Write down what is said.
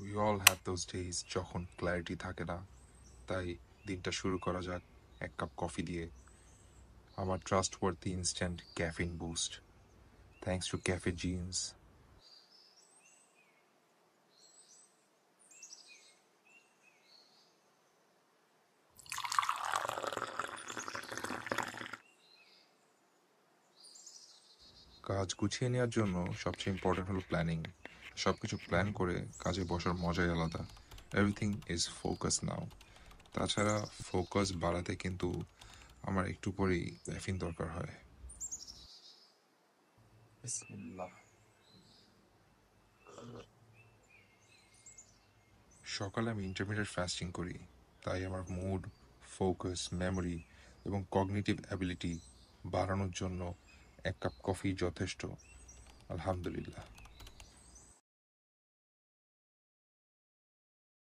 We all have those days যখন clarity থাকে না, তাই দিনটা শুরু করা যাক এক কাপ কফি দিয়ে। আমার trustworthy instant caffeine boost, thanks to Cafe Jeans. কাজ গুছিয়ে নেওয়ার জন্য সবচেয়ে ইম্পর্টেন্ট হলো প্ল্যানিং। সব কিছু প্ল্যান করে কাজে বসার মজাই আলাদা। এভরিথিং ইজ ফোকাস নাও। তাছাড়া ফোকাস বাড়াতে কিন্তু আমার একটু পরেই ক্যাফিন দরকার হয়। বিসমিল্লাহ। সকালে আমি ইন্টারমিডিয়েট ফাস্টিং করি, তাই আমার মুড, ফোকাস, মেমোরি এবং কগনিটিভ অ্যাবিলিটি বাড়ানোর জন্য এক কাপ কফি যথেষ্ট, আলহামদুলিল্লাহ।